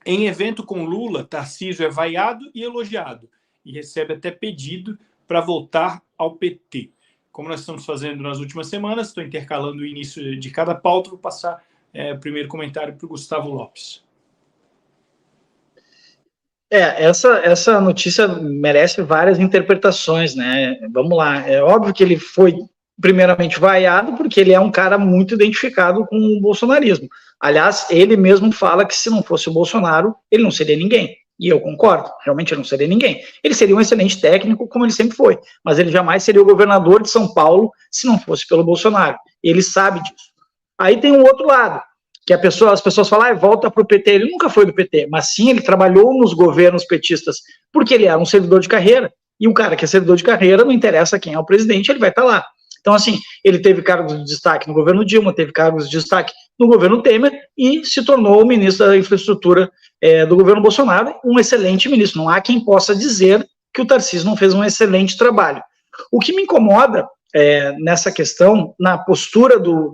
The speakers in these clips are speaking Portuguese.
Em evento com Lula, Tarcísio é vaiado e elogiado, e recebe até pedido para voltar ao PT. Como nós estamos fazendo nas últimas semanas, estou intercalando o início de cada pauta, vou passar o primeiro comentário para o Gustavo Lopes. Essa notícia merece várias interpretações, né? Vamos lá, é óbvio que ele foi primeiramente vaiado porque ele é um cara muito identificado com o bolsonarismo. Aliás, ele mesmo fala que se não fosse o Bolsonaro, ele não seria ninguém. E eu concordo, realmente ele não seria ninguém. Ele seria um excelente técnico, como ele sempre foi, mas ele jamais seria o governador de São Paulo se não fosse pelo Bolsonaro. Ele sabe disso. Aí tem um outro lado, que as pessoas falam, volta para o PT. Ele nunca foi do PT, mas sim, ele trabalhou nos governos petistas, porque ele era um servidor de carreira, e um cara que é servidor de carreira, não interessa quem é o presidente, ele vai estar lá. Então, assim, ele teve cargos de destaque no governo Dilma, teve cargos de destaque no governo Temer, e se tornou o ministro da infraestrutura do governo Bolsonaro, um excelente ministro. Não há quem possa dizer que o Tarcísio não fez um excelente trabalho. O que me incomoda nessa questão, na postura do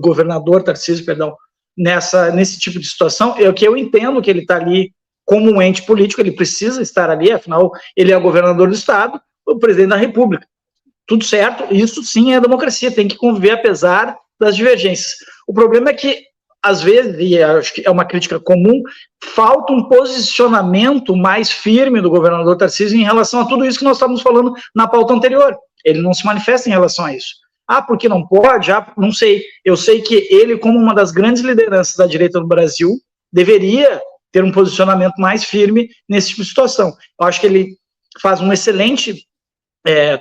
governador Tarcísio, nesse tipo de situação, é que eu entendo que ele está ali como um ente político, ele precisa estar ali, afinal, ele é o governador do Estado, o presidente da República. Tudo certo, isso sim é democracia, tem que conviver apesar das divergências. O problema é que, às vezes, e acho que é uma crítica comum, falta um posicionamento mais firme do governador Tarcísio em relação a tudo isso que nós estávamos falando na pauta anterior. Ele não se manifesta em relação a isso. Porque não pode? Não sei. Eu sei que ele, como uma das grandes lideranças da direita do Brasil, deveria ter um posicionamento mais firme nesse tipo de situação. Eu acho que ele faz um excelente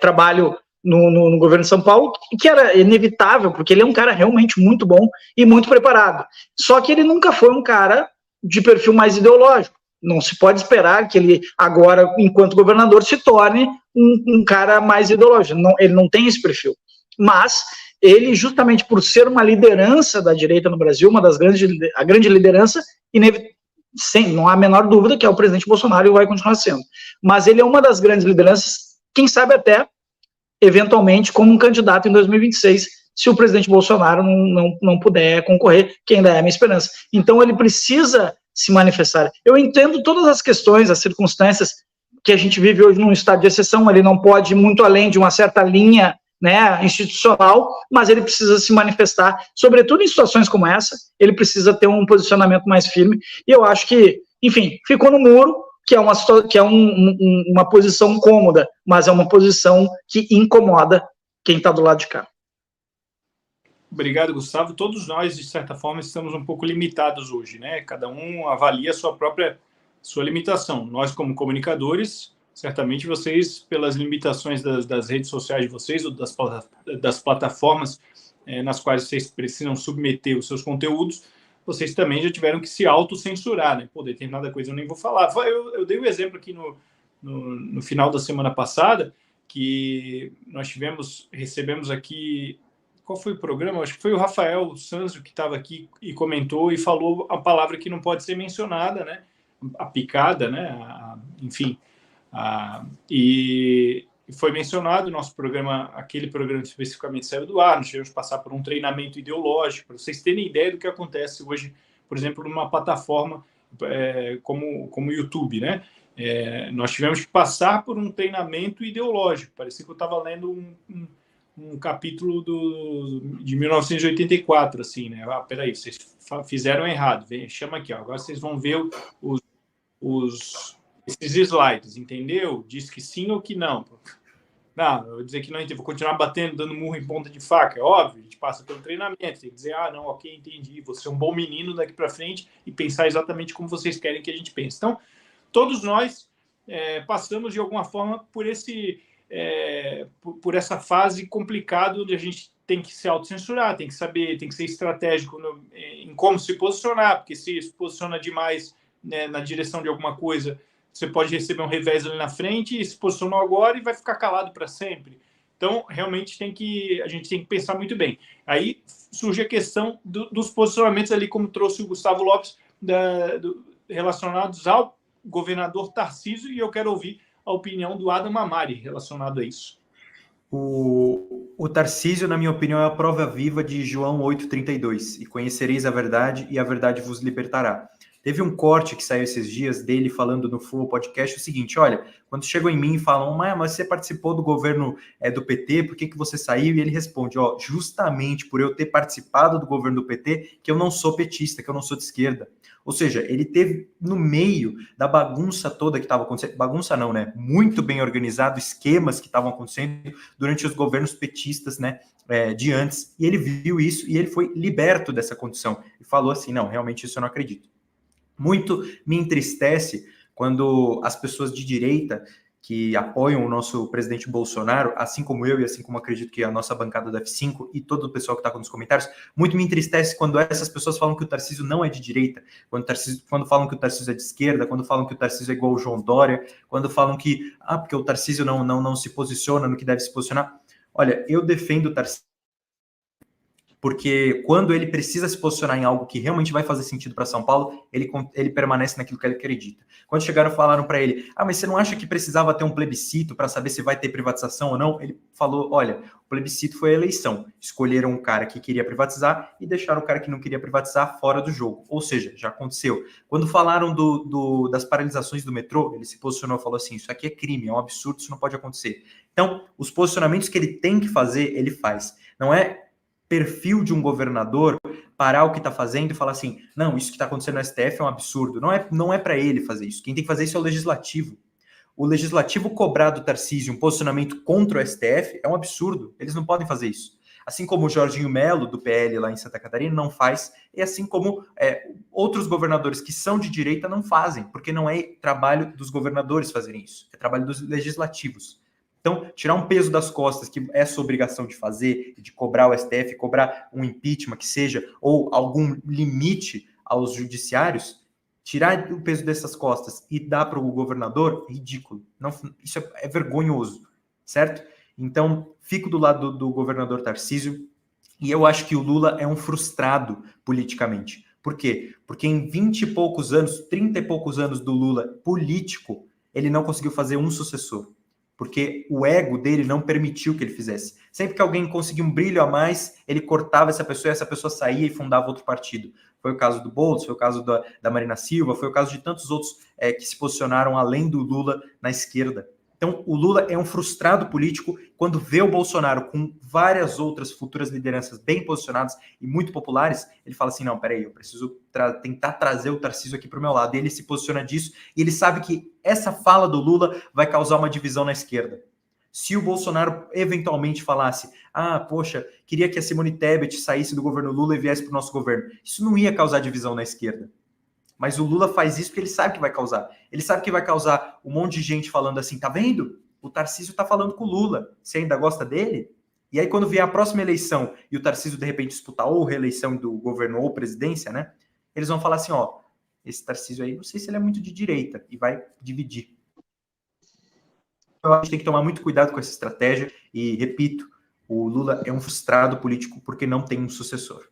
trabalho no governo de São Paulo, que era inevitável, porque ele é um cara realmente muito bom e muito preparado. Só que ele nunca foi um cara de perfil mais ideológico. Não se pode esperar que ele agora, enquanto governador, se torne um cara mais ideológico. Não, ele não tem esse perfil. Mas ele, justamente por ser uma liderança da direita no Brasil, a grande liderança, não há a menor dúvida que é o presidente Bolsonaro e vai continuar sendo. Mas ele é uma das grandes lideranças, quem sabe até, eventualmente, como um candidato em 2026, se o presidente Bolsonaro não puder concorrer, que ainda é a minha esperança. Então ele precisa se manifestar. Eu entendo todas as questões, as circunstâncias que a gente vive hoje num estado de exceção, ele não pode ir muito além de uma certa linha, né, institucional, mas ele precisa se manifestar, sobretudo em situações como essa, ele precisa ter um posicionamento mais firme, e eu acho que, enfim, ficou no muro, que é uma posição cômoda, mas é uma posição que incomoda quem está do lado de cá. Obrigado, Gustavo. Todos nós, de certa forma, estamos um pouco limitados hoje, né? Cada um avalia a sua limitação. Nós, como comunicadores, certamente vocês, pelas limitações das redes sociais de vocês, ou das plataformas nas quais vocês precisam submeter os seus conteúdos, vocês também já tiveram que se autocensurar, né? Determinada coisa eu nem vou falar. Eu dei um exemplo aqui no final da semana passada, que nós recebemos aqui... Qual foi o programa? Acho que foi o Rafael Sanzio que estava aqui e comentou e falou a palavra que não pode ser mencionada, né? A picada, né? Enfim. E foi mencionado o nosso programa, aquele programa especificamente saiu do ar, nós tivemos que passar por um treinamento ideológico, para vocês terem ideia do que acontece hoje, por exemplo, numa plataforma como o YouTube, né? Nós tivemos que passar por um treinamento ideológico, parecia que eu estava lendo um capítulo de 1984, assim, né? Peraí, vocês fizeram errado, chama aqui, ó. Agora vocês vão ver esses slides, entendeu? Diz que sim ou que não. Não, eu vou dizer que não entendi, vou continuar batendo, dando murro em ponta de faca, é óbvio, a gente passa pelo treinamento, tem que dizer, não, ok, entendi, vou ser um bom menino daqui para frente e pensar exatamente como vocês querem que a gente pense. Então, todos nós passamos de alguma forma por essa fase complicada onde a gente tem que se autocensurar, tem que saber, tem que ser estratégico em como se posicionar, porque se posiciona demais na direção de alguma coisa, você pode receber um revés ali na frente e se posicionou agora e vai ficar calado para sempre. Então, realmente, a gente tem que pensar muito bem. Aí surge a questão dos posicionamentos ali, como trouxe o Gustavo Lopes, relacionados ao governador Tarcísio, e eu quero ouvir a opinião do Adam Mamari relacionado a isso. O Tarcísio, na minha opinião, é a prova viva de João 8,32. E conhecereis a verdade, e a verdade vos libertará. Teve um corte que saiu esses dias dele falando no Flow Podcast o seguinte, olha, quando chegam em mim e falam, mas você participou do governo do PT, por que você saiu? E ele responde, justamente por eu ter participado do governo do PT, que eu não sou petista, que eu não sou de esquerda. Ou seja, ele teve no meio da bagunça toda que estava acontecendo, bagunça não, né? Muito bem organizado, esquemas que estavam acontecendo durante os governos petistas, né? De antes, e ele viu isso e ele foi liberto dessa condição e falou assim, não, realmente isso eu não acredito. Muito me entristece quando as pessoas de direita que apoiam o nosso presidente Bolsonaro, assim como eu e assim como acredito que a nossa bancada do F5 e todo o pessoal que está nos comentários, muito me entristece quando essas pessoas falam que o Tarcísio não é de direita, quando falam que o Tarcísio é de esquerda, quando falam que o Tarcísio é igual o João Dória, quando falam que, porque o Tarcísio não se posiciona no que deve se posicionar. Olha, eu defendo o Tarcísio porque quando ele precisa se posicionar em algo que realmente vai fazer sentido para São Paulo, ele permanece naquilo que ele acredita. Quando chegaram e falaram para ele, mas você não acha que precisava ter um plebiscito para saber se vai ter privatização ou não? Ele falou, olha, o plebiscito foi a eleição. Escolheram um cara que queria privatizar e deixaram o cara que não queria privatizar fora do jogo. Ou seja, já aconteceu. Quando falaram das paralisações do metrô, ele se posicionou e falou assim, isso aqui é crime, é um absurdo, isso não pode acontecer. Então, os posicionamentos que ele tem que fazer, ele faz. Não é perfil de um governador parar o que está fazendo e falar assim, não, isso que está acontecendo no STF é um absurdo. Não é para ele fazer isso. Quem tem que fazer isso é o legislativo. O legislativo cobrar do Tarcísio um posicionamento contra o STF é um absurdo. Eles não podem fazer isso. Assim como o Jorginho Melo, do PL lá em Santa Catarina, não faz, e assim como outros governadores que são de direita não fazem, porque não é trabalho dos governadores fazerem isso, é trabalho dos legislativos. Então, tirar um peso das costas, que é sua obrigação de fazer, de cobrar o STF, cobrar um impeachment que seja, ou algum limite aos judiciários, tirar o peso dessas costas e dar para o governador, é ridículo. Não, isso é vergonhoso, certo? Então, fico do lado do governador Tarcísio, e eu acho que o Lula é um frustrado politicamente. Por quê? Porque em 20 e poucos anos, 30 e poucos anos do Lula político, ele não conseguiu fazer um sucessor. Porque o ego dele não permitiu que ele fizesse. Sempre que alguém conseguia um brilho a mais, ele cortava essa pessoa e essa pessoa saía e fundava outro partido. Foi o caso do Boulos, foi o caso da Marina Silva, foi o caso de tantos outros que se posicionaram além do Lula na esquerda. Então, o Lula é um frustrado político quando vê o Bolsonaro com várias outras futuras lideranças bem posicionadas e muito populares, ele fala assim, não, peraí, eu preciso tentar trazer o Tarcísio aqui para o meu lado. E ele se posiciona disso e ele sabe que essa fala do Lula vai causar uma divisão na esquerda. Se o Bolsonaro eventualmente falasse, poxa, queria que a Simone Tebet saísse do governo Lula e viesse para o nosso governo, isso não ia causar divisão na esquerda. Mas o Lula faz isso porque ele sabe que vai causar. Ele sabe que vai causar um monte de gente falando assim, tá vendo? O Tarcísio tá falando com o Lula. Você ainda gosta dele? E aí quando vier a próxima eleição e o Tarcísio de repente disputar ou reeleição do governo ou presidência, né? Eles vão falar assim, esse Tarcísio aí, não sei se ele é muito de direita e vai dividir. Então a gente tem que tomar muito cuidado com essa estratégia e, repito, o Lula é um frustrado político porque não tem um sucessor.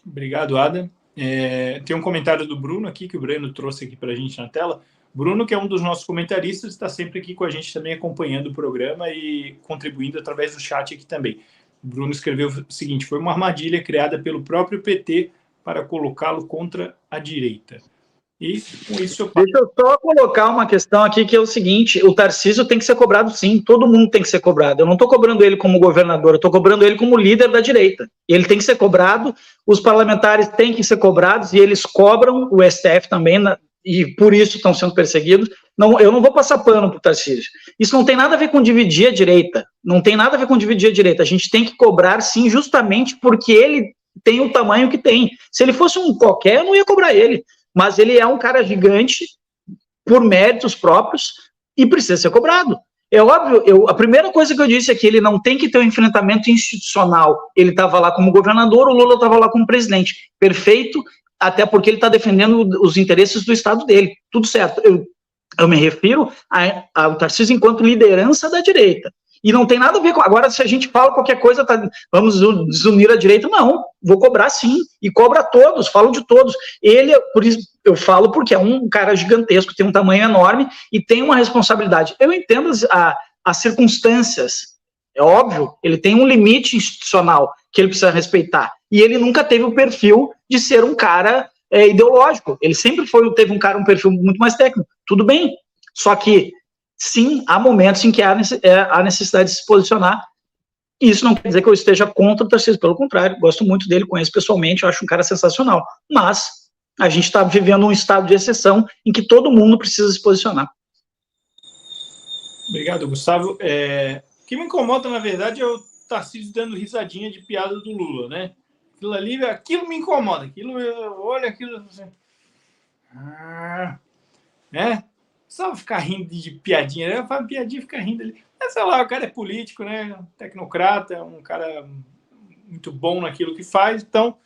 Obrigado, Adam. Tem um comentário do Bruno aqui, que o Breno trouxe aqui para a gente na tela. Bruno, que é um dos nossos comentaristas, está sempre aqui com a gente também acompanhando o programa e contribuindo através do chat aqui também. O Bruno escreveu o seguinte, foi uma armadilha criada pelo próprio PT para colocá-lo contra a direita. E com isso Deixa eu só colocar uma questão aqui que é o seguinte, o Tarcísio tem que ser cobrado sim, todo mundo tem que ser cobrado. Eu não estou cobrando ele como governador, eu estou cobrando ele como líder da direita. Ele tem que ser cobrado, os parlamentares têm que ser cobrados e eles cobram o STF também, e por isso estão sendo perseguidos. Não, eu não vou passar pano para o Tarcísio. Isso não tem nada a ver com dividir a direita, não tem nada a ver com dividir a direita. A gente tem que cobrar sim justamente porque ele tem o tamanho que tem. Se ele fosse um qualquer, eu não ia cobrar ele. Mas ele é um cara gigante, por méritos próprios, e precisa ser cobrado. É óbvio, a primeira coisa que eu disse é que ele não tem que ter um enfrentamento institucional. Ele estava lá como governador, o Lula estava lá como presidente. Perfeito, até porque ele está defendendo os interesses do Estado dele. Tudo certo. Eu me refiro ao Tarcísio enquanto liderança da direita. E não tem nada a ver com... Agora, se a gente fala qualquer coisa, vamos desunir a direita, não. Vou cobrar sim. E cobra todos, falo de todos. Ele, por isso, eu falo porque é um cara gigantesco, tem um tamanho enorme e tem uma responsabilidade. Eu entendo as circunstâncias. É óbvio, ele tem um limite institucional que ele precisa respeitar. E ele nunca teve o perfil de ser um cara ideológico. Ele sempre teve um perfil muito mais técnico. Tudo bem. Só que, sim, há momentos em que há necessidade de se posicionar. E isso não quer dizer que eu esteja contra o Tarcísio. Pelo contrário, gosto muito dele, conheço pessoalmente, eu acho um cara sensacional. Mas a gente está vivendo um estado de exceção em que todo mundo precisa se posicionar. Obrigado, Gustavo. O que me incomoda, na verdade, é o Tarcísio dando risadinha de piada do Lula, né? Aquilo me incomoda. Olha aquilo assim. Só ficar rindo de piadinha. Eu falo piadinha, ficar rindo ali. Mas, sei lá, o cara é político, né? Tecnocrata, um cara muito bom naquilo que faz. Então,